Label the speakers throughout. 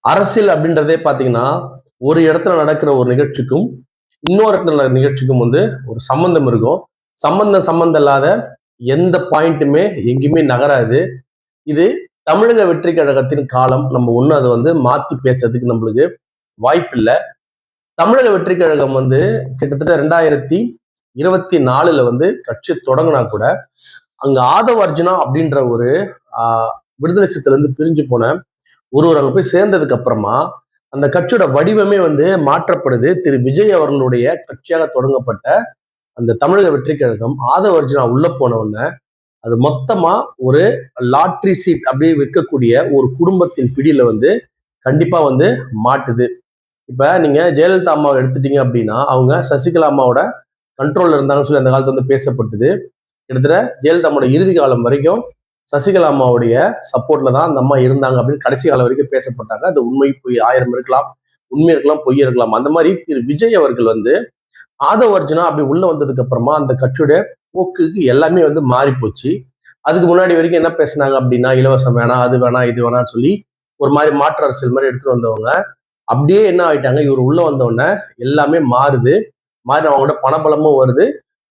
Speaker 1: அரசியல் அப்படின்றதே பாத்தீங்கன்னா ஒரு இடத்துல நடக்கிற ஒரு நிகழ்ச்சிக்கும் இன்னொரு இடத்துல நடக்கிற நிகழ்ச்சிக்கும் வந்து ஒரு சம்பந்தம் இருக்கும். சம்பந்தம் இல்லாத எந்த பாயிண்ட்டுமே எங்கேயுமே நகராது. இது தமிழக வெற்றி கழகத்தின் காலம். நம்ம ஒண்ணு அதை வந்து மாத்தி பேசுறதுக்கு நம்மளுக்கு வாய்ப்பு இல்லை. தமிழக வெற்றி கழகம் வந்து கிட்டத்தட்ட 2024 வந்து கட்சி தொடங்கினா கூட அங்க ஆதவ அர்ஜுனா அப்படின்ற ஒரு விடுதலை சிறுத்தையில இருந்து பிரிஞ்சு போன ஒருவர் அங்க போய் சேர்ந்ததுக்கு அப்புறமா அந்த கட்சியோட வடிவமே வந்து மாற்றப்படுது. திரு விஜய் அவர்களுடைய கட்சியாக தொடங்கப்பட்ட அந்த தமிழக வெற்றி கழகம் ஆதவ அர்ஜுனா உள்ள போனவொன்ன அது மொத்தமா ஒரு லாட்ரி சீட் அப்படியே விற்கக்கூடிய ஒரு குடும்பத்தின் பிடியில வந்து கண்டிப்பா வந்து மாட்டுது. இப்ப நீங்க ஜெயலலிதா அம்மாவை எடுத்துட்டீங்க அப்படின்னா அவங்க சசிகலா அம்மாவோட கண்ட்ரோல்ல இருந்தாங்கன்னு சொல்லி அந்த காலத்துல வந்து பேசப்பட்டது. கிட்டத்தட்ட ஜெயலலிதா அம்மாவோட இறுதி காலம் வரைக்கும் சசிகலா அம்மாவுடைய சப்போர்ட்ல தான் அந்த அம்மா இருந்தாங்க அப்படின்னு கடைசி காலம் வரைக்கும் பேசப்பட்டாங்க. அது உண்மை பொய் 1000 இருக்கலாம், உண்மை இருக்கலாம், பொய் இருக்கலாம். அந்த மாதிரி திரு விஜய் அவர்கள் வந்து ஆதவ அர்ஜுனா அப்படி உள்ள வந்ததுக்கு அப்புறமா அந்த கட்சியுடைய போக்குக்கு எல்லாமே வந்து மாறி போச்சு. அதுக்கு முன்னாடி வரைக்கும் என்ன பேசினாங்க அப்படின்னா இலவசம் வேணாம், அது வேணாம், இது வேணாம்னு சொல்லி ஒரு மாதிரி மாற்று அரசியல் மாதிரி எடுத்துட்டு வந்தவங்க அப்படியே என்ன ஆயிட்டாங்க, இவர் உள்ள வந்த உடனே எல்லாமே மாறுது. மாறி அவங்களோட பணபலமும் வருது.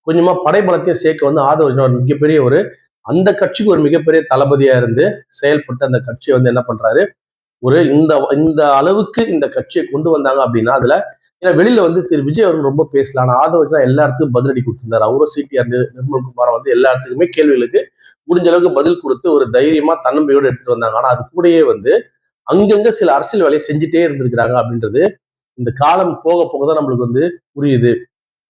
Speaker 1: கொஞ்சமா படைபலத்தையும் சேர்க்க வந்து ஆதவ அர்ஜுனா ஒரு மிகப்பெரிய ஒரு அந்த கட்சிக்கு ஒரு மிகப்பெரிய தளபதியா இருந்து செயல்பட்டு அந்த கட்சியை வந்து என்ன பண்றாரு, ஒரு இந்த இந்த அளவுக்கு இந்த கட்சியை கொண்டு வந்தாங்க அப்படின்னா அதுல ஏன்னா வெளியில வந்து திரு விஜய் அவர்கள் ரொம்ப பேசலாம். ஆனா ஆதவ எல்லா இடத்துக்கும் பதிலடி கொடுத்திருந்தாரு. அவரும் சிடிஆர் நிர்மல்குமார் வந்து எல்லா இடத்துக்குமே கேள்விகளுக்கு முடிஞ்ச அளவுக்கு பதில் கொடுத்து ஒரு தைரியமா தன்னம்பிக்கையோடு எடுத்துட்டு வந்தாங்க. ஆனா அது கூடயே வந்து அங்கங்க சில அரசியல் வேலையை செஞ்சுட்டே இருந்திருக்கிறாங்க அப்படின்றது இந்த காலம் போக போக தான் நம்மளுக்கு வந்து புரியுது.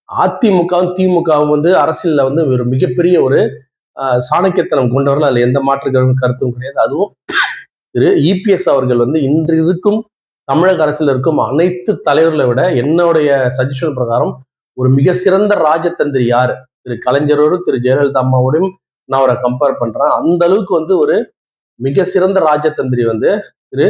Speaker 1: அதிமுகவும் திமுகவும் வந்து அரசியல்ல வந்து ஒரு மிகப்பெரிய ஒரு சாணக்கியத்தனம் கொண்டவர்கள், அதுல எந்த மாற்று கருத்தும் கிடையாது. அதுவும் திரு இபிஎஸ் அவர்கள் வந்து இன்று இருக்கும் தமிழக அரசியல் இருக்கும் அனைத்து தலைவர்களை விட என்னுடைய சஜஷன் பிரகாரம் ஒரு மிக சிறந்த ராஜதந்திரி யாரு, திரு கலைஞரோடும் திரு ஜெயலலிதா அம்மாவோடையும் நான் அவரை கம்பேர் பண்றேன். அந்த அளவுக்கு வந்து ஒரு மிக சிறந்த ராஜதந்திரி வந்து திரு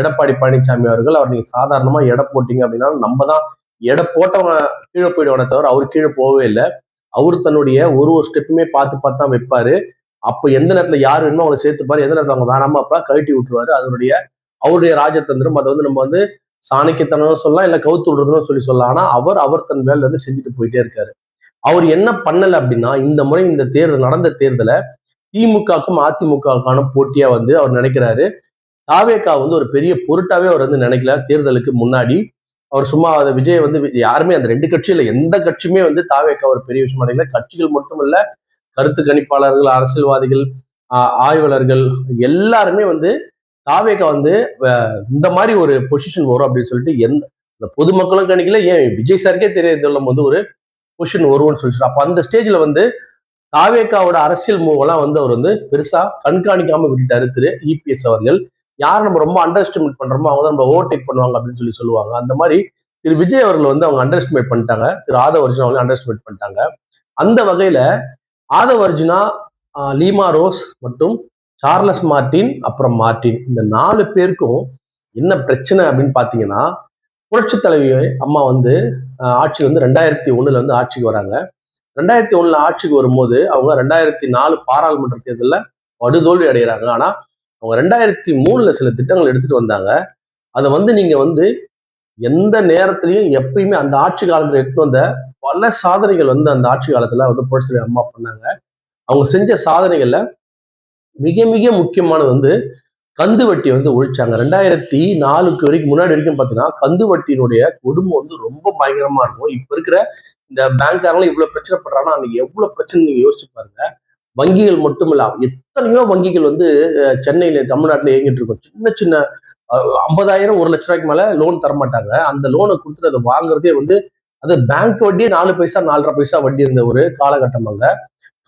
Speaker 1: எடப்பாடி பழனிசாமி அவர்கள். அவர் நீங்க சாதாரணமா எடை போட்டீங்க அப்படின்னா நம்ம தான் எடை போட்டவன் கீழே போயிடுவானே தவிர அவர் கீழே போகவே இல்லை. அவர் தன்னுடைய ஒரு ஸ்டெப்புமே பார்த்து பார்த்து தான் வைப்பாரு. அப்ப எந்த நேரத்துல யார் வேணுமோ அவங்க சேர்த்துப்பாரு, எந்த நேரத்துல அவங்க வேணாமோ அப்ப கழட்டி விட்டுருவாரு. அவருடைய ராஜதந்திரம். அதை வந்து நம்ம வந்து சாணக்கியத்தனம் சொல்லலாம், இல்ல கவுத்து விடுறதுன்னு சொல்லலாம். ஆனா அவர் தன் வேலை வந்து செஞ்சுட்டு போயிட்டே இருக்காரு. அவர் என்ன பண்ணல அப்படின்னா இந்த முறை இந்த தேர்தல் நடந்த தேர்தல திமுகவுக்கும் அதிமுகவுக்கான போட்டியா வந்து அவர் நினைக்கிறாரு. தாவேகா வந்து ஒரு பெரிய பொருட்டாவே அவர் வந்து நினைக்கல. தேர்தலுக்கு முன்னாடி அவர் சும்மா அதை விஜய் வந்து யாருமே அந்த ரெண்டு கட்சியில எந்த கட்சியுமே வந்து தாவேகா ஒரு பெரிய விஷயம் நினைக்கல. கட்சிகள் மட்டும் இல்ல, கருத்து கணிப்பாளர்கள், அரசியல்வாதிகள், ஆய்வாளர்கள் எல்லாருமே வந்து தாவேகா வந்து இந்த மாதிரி ஒரு பொசிஷன் வரும் அப்படின்னு சொல்லிட்டு எந்த பொதுமக்களும் கணிக்கல. ஏன் விஜய் சாருக்கே தெரியாது வந்து ஒரு பொசிஷன் வரும்னு சொல்லிட்டு அப்ப அந்த ஸ்டேஜ்ல வந்து தாவேகாவோட அரசியல் மூவெல்லாம் வந்து அவர் வந்து பெருசா கண்காணிக்காம விட்டுட்டாரு திரு இபிஎஸ் அவர்கள். யார் நம்ம ரொம்ப அண்டர் எஸ்டிமேட் பண்றோமோ அவங்க தான் நம்ம ஓவர்டேக் பண்ணுவாங்க அப்படின்னு சொல்லி சொல்லுவாங்க. அந்த மாதிரி திரு விஜய் அவர்கள் வந்து அவங்க அண்டர் எஸ்டிமேட் பண்ணிட்டாங்க. திரு ஆதவ அர்ஜுனா அவங்க அண்டர் எஸ்டிமேட் பண்ணிட்டாங்க. அந்த வகையில ஆதவ அர்ஜுனா, லீமா ரோஸ் மற்றும் சார்லஸ் மார்டின் அப்புறம் மார்டின் இந்த 4 பேருக்கும் என்ன பிரச்சனை அப்படின்னு பாத்தீங்கன்னா, புரட்சி தலைவி அம்மா வந்து ஆட்சி வந்து 2001 வந்து ஆட்சிக்கு வராங்க. 2001 ஆட்சிக்கு வரும்போது அவங்க 2004 பாராளுமன்ற தேர்தலில் படுதோல்வி அடைகிறாங்க. ஆனா அவங்க 2003 சில திட்டங்கள் எடுத்துட்டு வந்தாங்க. அதை வந்து நீங்க வந்து எந்த நேரத்திலையும் எப்பயுமே அந்த ஆட்சி காலத்துல எடுத்து வந்த பல சாதனைகள் வந்து அந்த ஆட்சி காலத்துல வந்து புரட்சி அம்மா பண்ணாங்க. அவங்க செஞ்ச சாதனைகள்ல மிக மிக முக்கியமானது வந்து கந்து வட்டி வந்து ஒழிச்சாங்க. 2004 வரைக்கும் முன்னாடி வரைக்கும் பாத்தீங்கன்னா கந்து வட்டியினுடைய குடும்பம் வந்து ரொம்ப பயங்கரமா இருக்கும். இப்ப இருக்கிற இந்த பேங்க்காரங்களும் இவ்வளவு பிரச்சனை பண்றாங்கன்னா அன்னைக்கு எவ்வளவு பிரச்சனை நீங்க யோசிச்சு பாருங்க. வங்கிகள் மட்டும் இல்ல, எத்தனையோ வங்கிகள் வந்து சென்னையில தமிழ்நாட்டுல இயங்கிட்டு இருக்கும். சின்ன சின்ன 50,000 1,00,000 ரூபாய்க்கு மேல லோன் தரமாட்டாங்க. அந்த லோனை கொடுத்துட்டு அதை வாங்குறதே வந்து அது பேங்க் வட்டியே 4 பைசா 4.5 பைசா வட்டி இருந்த ஒரு காலகட்டம் அங்க.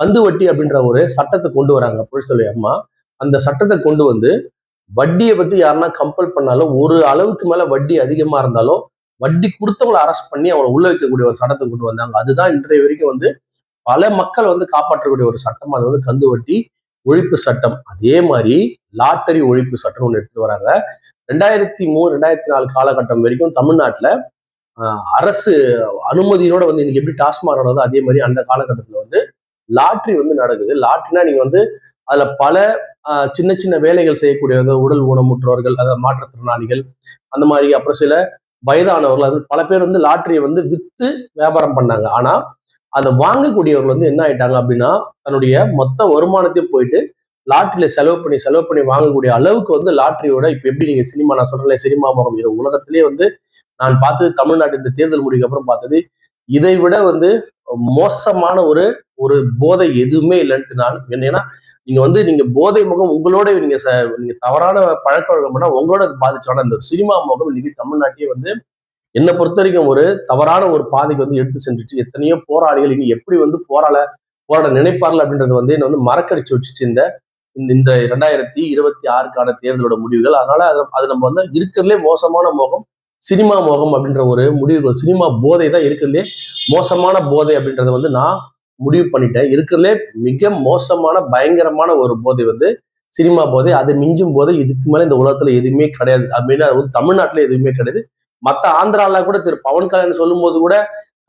Speaker 1: கந்து வட்டி அப்படின்ற ஒரு சட்டத்தை கொண்டு வராங்க புரட்சி அம்மா. அந்த சட்டத்தை கொண்டு வந்து வட்டியை பத்தி யாருன்னா கம்பல் பண்ணாலும் ஒரு அளவுக்கு மேல வட்டி அதிகமா இருந்தாலும் வட்டி கொடுத்தவங்களை அரெஸ்ட் பண்ணி அவங்களை உள்ள வைக்கக்கூடிய ஒரு சட்டத்தை கொண்டு வந்தாங்க. அதுதான் இன்றைய வரைக்கும் வந்து பல மக்கள் வந்து காப்பாற்றக்கூடிய ஒரு சட்டம். அது வந்து கந்து வட்டி ஒழிப்பு சட்டம். அதே மாதிரி லாட்டரி ஒழிப்பு சட்டம் ஒன்று எடுத்துட்டு வராங்க. 2003 2004 காலகட்டம் வரைக்கும் தமிழ்நாட்டுல அரசு அனுமதியோட வந்து இன்னைக்கு எப்படி டாஸ்மாக் நடந்ததோ அதே மாதிரி அந்த காலகட்டத்துல வந்து லாட்ரி வந்து நடக்குது. லாட்ரினா நீங்க வந்து அதுல பல சின்ன சின்ன வேலைகள் செய்யக்கூடியவங்க, உடல் ஊனமுற்றவர்கள், அதாவது மாற்றுத்திறனாளிகள், அந்த மாதிரி அப்புறம் சில வயதானவர்கள், அது பல பேர் வந்து லாட்டரியை வந்து வித்து வியாபாரம் பண்ணாங்க. ஆனா அதை வாங்கக்கூடியவர்கள் வந்து என்ன ஆயிட்டாங்க அப்படின்னா, தன்னுடைய மொத்த வருமானத்தையும் போயிட்டு லாட்டரியில செலவு பண்ணி வாங்கக்கூடிய அளவுக்கு வந்து லாட்டரியோட இப்ப எப்படி நீங்க சினிமா, நான் சொல்றேன் சினிமா முகம் உலகத்திலேயே வந்து நான் பார்த்தது தமிழ்நாட்டு இந்த தேர்தல் முடிவுக்கு அப்புறம் பார்த்தது இதை விட வந்து மோசமான ஒரு ஒரு போதை எதுவுமே இல்லைன்ட்டு நான். ஏன்னா நீங்க போதை முகம் உங்களோட நீங்க தவறான பழக்க வழக்கம் பண்ணா உங்களோட அது பாதிச்சோட இந்த சினிமா முகம் இன்னைக்கு தமிழ்நாட்டையே வந்து என்னை பொறுத்த வரைக்கும் ஒரு தவறான ஒரு பாதைக்கு வந்து எடுத்து சென்றுச்சு. எத்தனையோ போராளிகள் இனி எப்படி வந்து போராட நினைப்பார்கள் அப்படின்றது வந்து என்ன வந்து மறக்கடிச்சு வச்சுச்சு இந்த இந்த 2026க்கான தேர்தலோட முடிவுகள். அதனால அது நம்ம வந்து இருக்கிறதுலே மோசமான மோகம் சினிமா மோகம் அப்படின்ற ஒரு முடிவு, சினிமா போதை தான் இருக்கிறதுலே மோசமான போதை அப்படின்றத வந்து நான் முடிவு பண்ணிட்டேன். இருக்கிறதுலே மிக மோசமான பயங்கரமான ஒரு போதை வந்து சினிமா போதை. அது மிஞ்சும் போது இதுக்கு மேல இந்த உலகத்துல எதுவுமே கிடையாது அப்படின்னு தமிழ்நாட்டுல எதுவுமே கிடையாது. மத்த ஆந்திரால கூட திரு பவன் கல்யாண் சொல்லும் போது கூட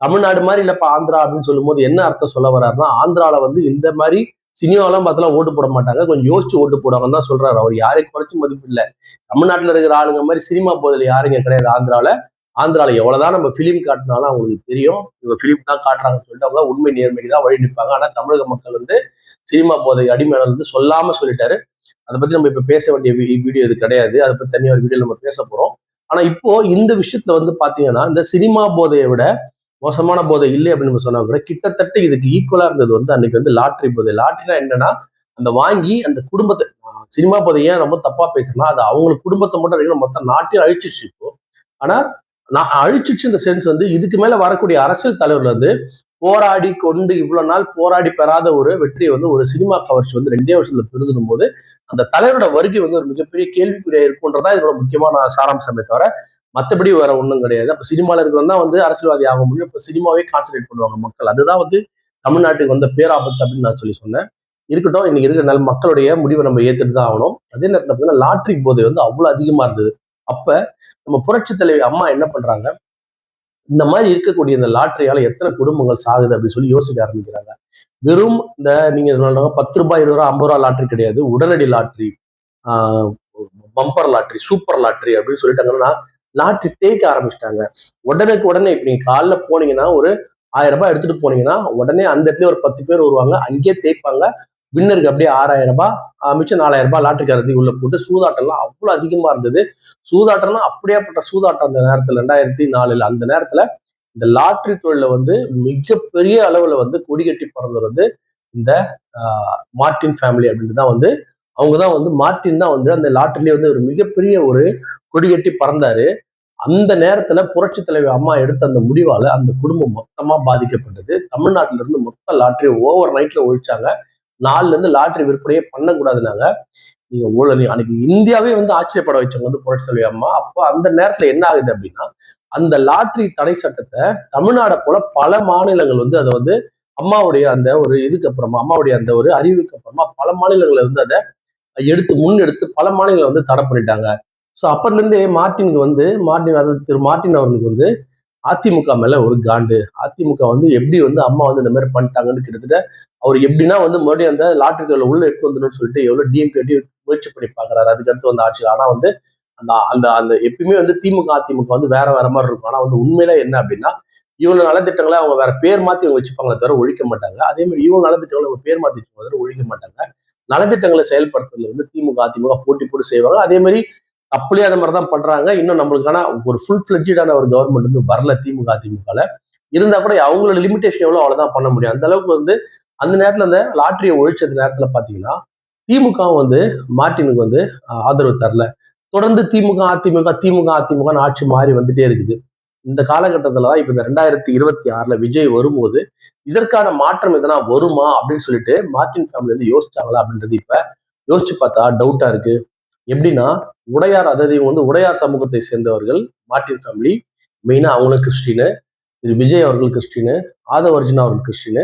Speaker 1: தமிழ்நாடு மாதிரி இல்லப்பா ஆந்திரா அப்படின்னு சொல்லும் போது என்ன அர்த்தம் சொல்ல வர்றாருன்னா, ஆந்திரால வந்து இந்த மாதிரி சினிமாலாம் பார்த்தெல்லாம் ஓட்டு போட மாட்டாங்க, கொஞ்சம் யோசிச்சு ஓட்டு போடுவாங்கன்னு தான் சொல்றாரு. அவர் யாரையும் குறைச்சு மதிப்பு இல்லை. தமிழ்நாட்டுல இருக்கிற ஆளுங்க மாதிரி சினிமா போதில் யாருங்க கிடையாது ஆந்திரால எவ்வளவுதான் நம்ம பிலிம் காட்டினாலும் அவங்களுக்கு தெரியும் இவங்க பிலிம் தான் காட்டுறாங்கன்னு சொல்லிட்டு அவங்க உண்மை நேர்மைக்கு தான் வழி நிற்பாங்க. ஆனா தமிழக மக்கள் வந்து சினிமா போதை அடிமையான வந்து சொல்லாம சொல்லிட்டாரு. அதை பத்தி நம்ம இப்ப பேச வேண்டிய வீடியோ இது கிடையாது. அதை பத்தி தனியாக ஒரு வீடியோ நம்ம பேச போறோம். ஆனா இப்போ இந்த விஷயத்துல வந்து பாத்தீங்கன்னா இந்த சினிமா போதையை விட மோசமான போதை இல்லை அப்படின்னு நம்ம சொன்னா கூட கிட்டத்தட்ட இதுக்கு ஈக்குவலா இருந்தது வந்து அன்னைக்கு வந்து லாட்ரி போதை. லாட்ரினா என்னன்னா அந்த வாங்கி அந்த குடும்பத்தை, சினிமா போதை ஏன் ரொம்ப தப்பா பேசுறேன்னா அது அவங்களுக்கு குடும்பத்தை மட்டும் மொத்த நாட்டையும் அழிச்சிச்சு இப்போ. ஆனா நான் அழிச்சிச்சு இந்த சென்ஸ் வந்து இதுக்கு மேல வரக்கூடிய அரசியல் தலைவர்கள் வந்து போராடி கொண்டு இவ்வளவு நாள் போராடி பெறாத ஒரு வெற்றியை வந்து ஒரு சினிமா கவர்ச்சி வந்து 2 வருஷத்துல பெருதும் போது அந்த தலைவரோட வருகை வந்து ஒரு மிகப்பெரிய கேள்விக்குறியா இருக்குன்றதா இதோட முக்கியமான சாராம்சமே தவிர மற்றபடி வேற ஒன்றும் கிடையாது. அப்ப சினிமால இருக்கிறவங்க தான் வந்து அரசியல்வாதி ஆக முடியும். இப்ப சினிமாவே கான்சன்ட்ரேட் பண்ணுவாங்க மக்கள். அதுதான் வந்து தமிழ்நாட்டுக்கு வந்த பேராபத்து அப்படின்னு நான் சொன்னேன். இருக்கட்டும், இன்னைக்கு இருக்கிற நல்ல மக்களுடைய முடிவை நம்ம ஏத்துட்டு தான் ஆகணும். அதே நேரத்தில் பார்த்தீங்கன்னா லாட்ரி போதை வந்து அவ்வளவு அதிகமா இருந்தது. அப்ப நம்ம புரட்சி தலைவி அம்மா என்ன பண்றாங்க, இந்த மாதிரி இருக்கக்கூடிய இந்த லாட்டரியால எத்தனை குடும்பங்கள் சாகுது அப்படின்னு சொல்லி யோசிக்க ஆரம்பிக்கிறாங்க. வெறும் இந்த நீங்க 10 ரூபாய் 20 ரூபாய் 50 ரூபாய் லாட்டரி கிடையாது, உடனடி lottery, bumper lottery, super lottery அப்படின்னு சொல்லிட்டாங்கன்னா லாட்டரி தேய்க்க ஆரம்பிச்சிட்டாங்க. உடனே இப்ப நீங்க காலைல போனீங்கன்னா ஒரு 1000 ரூபாய் எடுத்துட்டு போனீங்கன்னா உடனே அந்த இடத்துல ஒரு 10 பேர் வருவாங்க, அங்கேயே தேய்ப்பாங்க. வின்னருக்கு அப்படியே 6000 ரூபாய், மிச்சம் 4000 ரூபாய் லாட்டரி கருதி உள்ள போட்டு சூதாட்டம்லாம் அவ்வளவு அதிகமா இருந்தது. சூதாட்டம்னா அப்படியேப்பட்ட சூதாட்டம் அந்த நேரத்துல 2004 அந்த நேரத்துல இந்த லாட்டரி தொழில வந்து மிகப்பெரிய அளவுல வந்து கொடிகட்டி பறந்தது வந்து இந்த மார்டின் ஃபேமிலி அப்படின்ட்டு தான் வந்து அவங்கதான் வந்து மார்டின் தான் வந்து அந்த லாட்டரிலேயே வந்து ஒரு மிகப்பெரிய ஒரு கொடிகட்டி பறந்தாரு. அந்த நேரத்துல புரட்சி தலைவி அம்மா எடுத்த அந்த முடிவால அந்த குடும்பம் மொத்தமா பாதிக்கப்பட்டது. தமிழ்நாட்டில இருந்து மொத்த லாட்டரி ஓவர் நைட்ல ஒழிச்சாங்க. 4ல இருந்து லாட்டரி விற்பனையே பண்ணக்கூடாதுனாங்க. நீங்க அன்னைக்கு இந்தியாவே வந்து ஆச்சரியப்பட வச்சவங்க வந்து புரட்சி தலைவி அம்மா. அப்போ அந்த நேரத்துல என்ன ஆகுது அப்படின்னா அந்த லாட்டரி தடை சட்டத்தை தமிழ்நாடை போல பல மாநிலங்கள் வந்து அதை வந்து அம்மாவுடைய அந்த ஒரு இதுக்கு அப்புறமா, அம்மாவுடைய அந்த ஒரு அறிவுக்கு அப்புறமா பல மாநிலங்களை வந்து அதை முன்னெடுத்து பல மாநிலங்களை வந்து தடை பண்ணிட்டாங்க. ஸோ அப்பத்துல இருந்தே அதாவது திரு மார்டின் அவர்களுக்கு வந்து அதிமுக மேல ஒரு காண்டு. அதிமுக வந்து எப்படி வந்து அம்மா வந்து இந்த மாதிரி பண்ணிட்டாங்கன்னு கிட்டத்தட்ட அவர் எப்படின்னா வந்து மறுபடியும் அந்த லாட்டரி தொழில உள்ள எடுத்து வந்துடும் சொல்லிட்டு எவ்வளவு டிஎம்கே முயற்சி பண்ணி பாக்குறாரு. அதுக்கு அடுத்து வந்து ஆட்சி. ஆனா வந்து அந்த அந்த அந்த எப்பயுமே வந்து திமுக அதிமுக வந்து வேற மாதிரி இருக்கும். ஆனா வந்து உண்மையில என்ன அப்படின்னா இவங்க நலத்திட்டங்களை அவங்க வேற பேர் மாத்தி அவங்க வச்சுப்பாங்களே தவிர ஒழிக்க மாட்டாங்க. அதே மாதிரி இவங்க நலத்திட்டங்களை அவங்க பேர் மாத்தி வச்சுப்பாங்க ஒழிக்க மாட்டாங்க. நலத்திட்டங்களை செயல்படுத்துறதுல வந்து திமுக அதிமுக போட்டி போட்டு செய்வாங்க. அதே மாதிரி தப்புலயே அந்த மாதிரி தான் பண்றாங்க. இன்னும் நம்மளுக்கான ஒரு ஃபுல் ஃபிளட்ஜான ஒரு கவர்மெண்ட் வந்து வரல திமுக அதிமுகல. இருந்தா கூட அவங்களோட லிமிடேஷன் எவ்வளவு அவ்வளவுதான் பண்ண முடியும். அந்த அளவுக்கு வந்து அந்த நேரத்துல அந்த லாட்டரியை ஒழிச்சது நேரத்துல பாத்தீங்கன்னா திமுக வந்து மார்டினுக்கு வந்து ஆதரவு தரல. தொடர்ந்து திமுக அதிமுக ஆட்சி மாறி வந்துட்டே இருக்குது. இந்த காலகட்டத்துலதான் இப்ப இந்த 2026 விஜய் வரும்போது இதற்கான மாற்றம் எதனா வருமா அப்படின்னு சொல்லிட்டு மார்டின் ஃபேமிலி வந்து யோசிச்சாங்களா அப்படின்றது இப்ப யோசிச்சு பார்த்தா டவுட்டா இருக்கு. எப்படின்னா உடையார், அதாவது இவங்க வந்து உடையார் சமூகத்தை சேர்ந்தவர்கள் மார்டின் ஃபேமிலி. மெயினா அவங்களும் கிறிஸ்டினு, திரு விஜய் அவர்கள் கிறிஸ்டினு, ஆதவர்ஜுனா அவர்கள் கிறிஸ்டினு,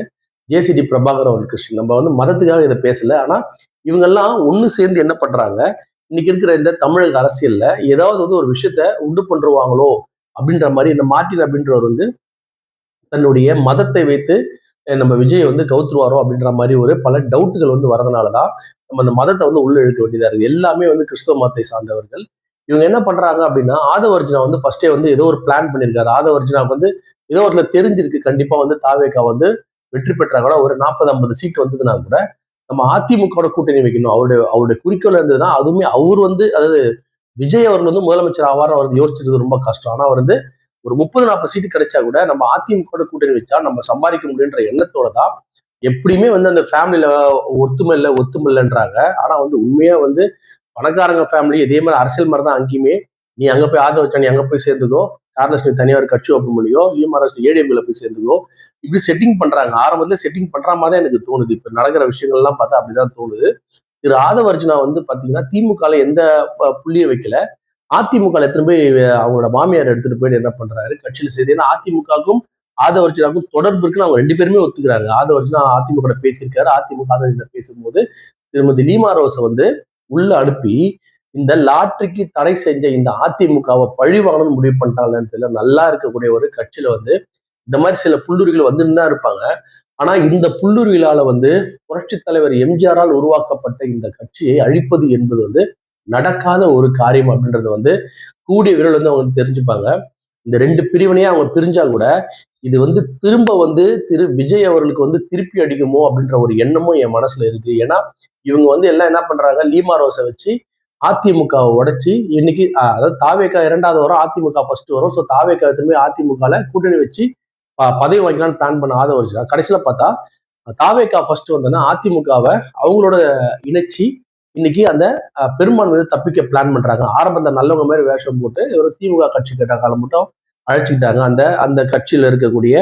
Speaker 1: ஜேசிடி பிரபாகர் அவர்கள் கிறிஸ்டின். நம்ம வந்து மதத்துக்காக இதை பேசல. ஆனா இவங்கெல்லாம் ஒண்ணு சேர்ந்து என்ன பண்றாங்க, இன்னைக்கு இருக்கிற இந்த தமிழக அரசியல்ல ஏதாவது வந்து ஒரு விஷயத்த உண்டு பண்றுவாங்களோ அப்படின்ற மாதிரி இந்த மார்டின் அப்படின்றவர் வந்து தன்னுடைய மதத்தை வைத்து நம்ம விஜய் வந்து கவுத்துருவாரோ அப்படின்ற மாதிரி ஒரு பல டவுட்டுகள் வந்து வரதுனாலதான் நம்ம அந்த மதத்தை வந்து உள்ள இழுக்க வேண்டியதா இருக்கு. எல்லாமே வந்து கிறிஸ்தவ மதத்தை சார்ந்தவர்கள். இவங்க என்ன பண்றாங்க அப்படின்னா, ஆதவர்ஜுனா வந்து ஃபர்ஸ்டே வந்து ஏதோ ஒரு பிளான் பண்ணியிருக்காரு. ஆதவர்ஜுனாவுக்கு வந்து ஏதோ ஒருத்துல தெரிஞ்சிருக்கு கண்டிப்பா வந்து தாவேகா வந்து வெற்றி பெற்றா கூட ஒரு 40-50 சீட் வந்ததுன்னா கூட நம்ம அதிமுக கூட்டணி வைக்கணும். அவருடைய அவருடைய குறிக்கோள் இருந்ததுன்னா, அதுவுமே அவர் வந்து அதாவது விஜய் அவர்கள் வந்து முதலமைச்சர் ஆவார் அவர் யோசிச்சது ரொம்ப கஷ்டம். ஆனா அவர் வந்து ஒரு 30-40 சீட்டு கிடைச்சா கூட நம்ம அதிமுக கூட்டணி வச்சா நம்ம சம்பாதிக்க முடியுன்ற எண்ணத்தோட தான் எப்படியுமே வந்து அந்த ஃபேமிலியில ஒத்துமை இல்லைன்றாங்க. ஆனா வந்து உண்மையா வந்து பணக்காரங்க ஃபேமிலி இதே மாதிரி அரசியல் மாதிரி தான் அங்கேயுமே. நீ அங்க போய் ஆதவ நீ அங்க போய் சேர்ந்துக்கோ, சார்லஸ் நீ தனியா ஒரு கட்சி ஓப்பன் பண்ணியோ, லியோ ஏடிஎம்ல போய் சேர்ந்துக்கோ, இப்படி செட்டிங் பண்றாங்க. ஆரம்பத்துல செட்டிங் பண்ற மாதிரி தான் எனக்கு தோணுது. இப்ப நடக்கிற விஷயங்கள்லாம் பார்த்தா அப்படிதான் தோணுது. திரு ஆதவ அர்ஜுனா வந்து பாத்தீங்கன்னா திமுக எந்த புள்ளியை வைக்கல. அதிமுக எத்தனை போய் அவங்களோட மாமியார் எடுத்துட்டு போயிட்டு என்ன பண்றாரு கட்சியில செய்து. ஏன்னா அதிமுகவுக்கும் ஆதவர்ஜுனாவுக்கும் தொடர்பு இருக்குன்னு அவங்க 2 பேருமே ஒத்துக்கிறாங்க. ஆதவர்ஜுனா அதிமுக பேசியிருக்காரு. அதிமுக ஆதவர்ஜுனா பேசும்போது திருமதி லீமா ரோஸை வந்து உள்ள அனுப்பி இந்த லாட்டரிக்கு தடை செஞ்ச இந்த அதிமுகவை பழி வாங்கணும்னு முடிவு பண்ணிட்டாங்கன்னு தெரியல. நல்லா இருக்கக்கூடிய ஒரு கட்சியில வந்து இந்த மாதிரி சில புல்லுரிகள் வந்துன்னு தான் இருப்பாங்க. ஆனா இந்த புல்லுரிகளால வந்து புரட்சி தலைவர் எம்ஜிஆரால் உருவாக்கப்பட்ட இந்த கட்சியை அழிப்பது என்பது வந்து நடக்காத ஒரு காரியம் அப்படின்றது வந்து கூடிய விரைவில் வந்து அவங்க தெரிஞ்சுப்பாங்க. இந்த 2 பிரிவினையா அவங்க பிரிஞ்சா கூட இது வந்து திரும்ப வந்து திரு விஜய் அவர்களுக்கு வந்து திருப்பி அடிக்குமோ அப்படின்ற ஒரு எண்ணமும் என் மனசுல இருக்கு. ஏன்னா இவங்க வந்து எல்லாம் என்ன பண்றாங்க, லீமா ரோஸை வச்சு அதிமுகவை உடைச்சு இன்னைக்கு அதாவது தாவேகா 2வது வரும், அதிமுக ஃபர்ஸ்ட் வரும். ஸோ தாவேகா திரும்பி அதிமுகல கூட்டணி வச்சு பதவி வாங்கிக்கலாம்னு பிளான் பண்ண ஆதவ கடைசியில பார்த்தா தாவேகா ஃபர்ஸ்ட் வந்தோன்னா அதிமுகவை அவங்களோட இணைச்சி இன்னைக்கு அந்த பெரும்பான்மை தப்பிக்க பிளான் பண்றாங்க. ஆரம்பத்தில் நல்லவங்க மாதிரி வேஷம் போட்டு ஒரு திமுக கட்சி கேட்ட காலம் மட்டும் அழைச்சிக்கிட்டாங்க. அந்த அந்த கட்சியில இருக்கக்கூடிய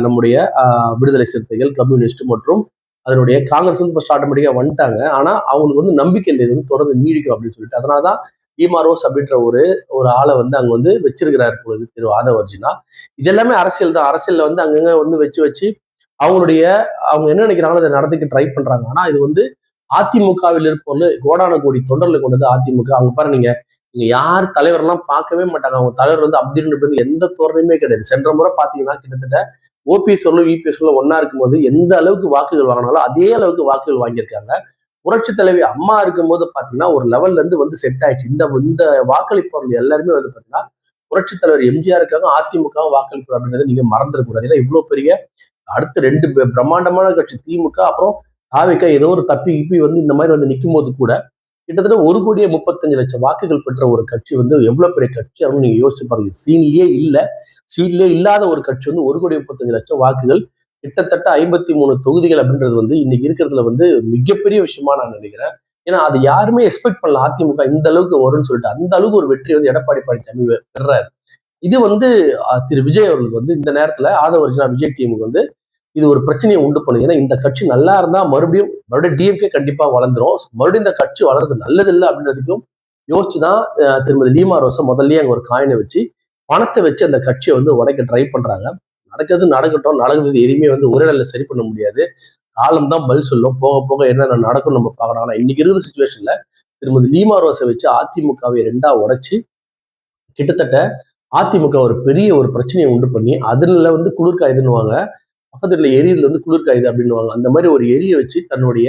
Speaker 1: நம்முடைய விடுதலை சிறுத்தைகள், கம்யூனிஸ்ட் மற்றும் அதனுடைய காங்கிரஸ் வந்து ஃபர்ஸ்ட் ஆட்டோமேட்டிக்கா வந்துட்டாங்க. ஆனா அவங்களுக்கு வந்து நம்பிக்கை இல்லை, இது வந்து தொடர்ந்து நீடிக்கும் அப்படின்னு சொல்லிட்டு. அதனாலதான் ஈமா ரோஸ் அப்படின்ற ஒரு ஒரு ஆளை வந்து அங்க வந்து வச்சிருக்கிறாரு பொழுது திரு ஆதவர்ஜுனா. இது எல்லாமே அரசியல் தான். அரசியல்ல வந்து அங்கங்க வந்து வச்சு வச்சு அவங்களுடைய அவங்க என்ன நினைக்கிறாங்களோ அதை நடத்திக்க ட்ரை பண்றாங்க. ஆனா இது வந்து அதிமுகவில் இருப்பவர்கள் கோடான கோடி தொண்டர்களை கொண்டது அதிமுக. அவங்க பாரு நீங்க நீங்க யார் தலைவர்லாம் பார்க்கவே மாட்டாங்க. அவங்க தலைவர் வந்து அப்படின்னு எந்த தோரணையுமே கிடையாது. சென்ற முறை பாத்தீங்கன்னா கிட்டத்தட்ட ஓபிஎஸ் இபிஎஸ் ஒன்னா இருக்கும்போது எந்த அளவுக்கு வாக்குகள் வாங்கினாலும் அதே அளவுக்கு வாக்குகள் வாங்கியிருக்காங்க. புரட்சி தலைவி அம்மா இருக்கும்போது பாத்தீங்கன்னா ஒரு லெவல்ல இருந்து வந்து செட் ஆயிடுச்சு. இந்த இந்த வாக்களிப்பவர்கள் எல்லாருமே வந்து பாத்தீங்கன்னா புரட்சி தலைவர் எம்ஜிஆருக்காக அதிமுக வாக்களிப்பு அப்படின்றத நீங்க மறந்துடக்கூடாது. ஏன்னா இவ்வளவு பெரிய அடுத்த 2 பிரம்மாண்டமான கட்சி திமுக, அப்புறம் தாவிக ஏதோ ஒரு தப்பி கிப்பி வந்து இந்த மாதிரி வந்து நிற்கும் போது கூட கிட்டத்தட்ட 1,35,00,000 வாக்குகள் பெற்ற ஒரு கட்சி வந்து எவ்வளவு பெரிய கட்சி அப்படின்னு நீங்க யோசிச்சு பாருங்க. சீன்லயே இல்லாத ஒரு கட்சி வந்து 1,35,00,000 வாக்குகள், கிட்டத்தட்ட 53 தொகுதிகள் அப்படின்றது வந்து இன்னைக்கு இருக்கிறதுல வந்து மிகப்பெரிய விஷயமா நான் நினைக்கிறேன். ஏன்னா அது யாருமே எக்ஸ்பெக்ட் பண்ணல அதிமுக இந்த அளவுக்கு வரும்னு சொல்லிட்டு. அந்த அளவுக்கு ஒரு வெற்றி வந்து எடப்பாடி பழனிசாமி பெறாரு. இது வந்து திரு விஜய் அவர்களுக்கு வந்து இந்த நேரத்துல ஆதவர்ஜுனா விஜய் டீமுக்கு வந்து இது ஒரு பிரச்சனையை உண்டு பண்ணுது. ஏன்னா இந்த கட்சி நல்லா இருந்தா மறுபடியும் டிஎம்கே கண்டிப்பா வளர்ந்துரும். மறுபடியும் இந்த கட்சி வளர்றது நல்லது இல்லை அப்படின்றதுக்கும் யோசிச்சுதான் திருமதி லீமா ரோஸை முதல்லயே அங்க ஒரு காயினை வச்சு பணத்தை வச்சு அந்த கட்சியை வந்து உடைக்க ட்ரை பண்றாங்க. நடக்கிறது நடக்கட்டும். நடக்குது எதுவுமே வந்து ஒரே நாள்ல சரி பண்ண முடியாது. காலம் தான் பதில் சொல்லும். போக போக என்னென்ன நடக்கும் நம்ம பார்க்கலாம். ஆனா இன்னைக்கு இருக்கிற சுச்சுவேஷன்ல திருமதி லீமா ரோஸை வச்சு அதிமுகவை 2ஆ உடைச்சு கிட்டத்தட்ட அதிமுக ஒரு பெரிய ஒரு பிரச்சனையை உண்டு பண்ணி அதுல வந்து குளிர்காயுதுன்னுவாங்க, பக்கத்துல எரியில வந்து குளிர்காயுது அப்படின்னுவாங்க. அந்த மாதிரி ஒரு எரியை வச்சு தன்னுடைய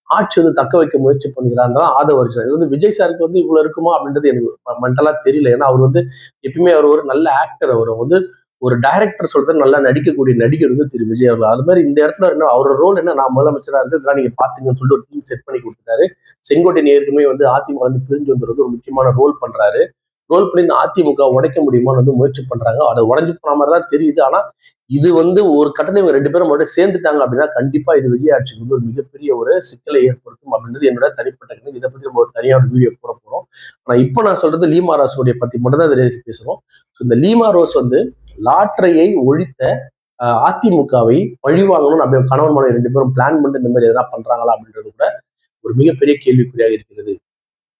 Speaker 1: ஆட்சி வந்து தக்க வைக்க முயற்சி பண்ணுகிறாங்க ஆதவர்ஜுனா. இது வந்து விஜய் சாருக்கு வந்து இவ்வளவு இருக்குமா அப்படின்றது எனக்கு மென்டலா தெரியல. ஏன்னா அவர் வந்து எப்பயுமே அவர் ஒரு நல்ல ஆக்டர். அவர் வந்து ஒரு டைரக்டர் சொல்றது நல்லா நடிக்கக்கூடிய நடிகர் வந்து திரு விஜய் அவர்கள். அது மாதிரி இந்த இடத்துல என்ன அவரோட ரோல் என்ன, நான் முதலமைச்சரா இருக்கு இதெல்லாம் நீங்க பாத்தீங்கன்னு சொல்லிட்டு ஒரு டீம் செட் பண்ணி கொடுத்துட்டாரு. செங்கோட்டையன் ஏற்கனவே வந்து அதிமுக வந்து பிரிஞ்சு வந்துறது ஒரு முக்கியமான ரோல் பண்றாரு. ரோல் பண்ணி இந்த அதிமுக உடைக்க முடியுமான்னு வந்து முயற்சி பண்றாங்க. அது உடஞ்சு போன மாதிரி தான் தெரியுது. ஆனா இது வந்து ஒரு கட்டத்தில் இவங்க 2 பேரும் மட்டும் சேர்ந்துட்டாங்க அப்படின்னா கண்டிப்பா இது விஜய் ஆட்சிக்கு வந்து ஒரு மிகப்பெரிய ஒரு சிக்கலை ஏற்படுத்தும் அப்படின்றது என்னோட தனிப்பட்ட கருத்து. இதை பத்தி நம்ம ஒரு தனியா ஒரு வீடியோ போட போறோம். ஆனா இப்போ நான் சொல்றது லீமா ரோஸுடைய பத்தி மட்டும் தான் இதை பேசுறோம். இந்த லீமா ரோஸ் வந்து லாட்டரியை ஒழித்த அதிமுகவை பழிவாங்கணும்னு அப்படியே கணவன் மனைவி 2 பேரும் பிளான் பண்ணிட்டு இந்த மாதிரி எதனா பண்றாங்களா அப்படின்றது கூட ஒரு மிகப்பெரிய கேள்விக்குறியாக இருக்கிறது.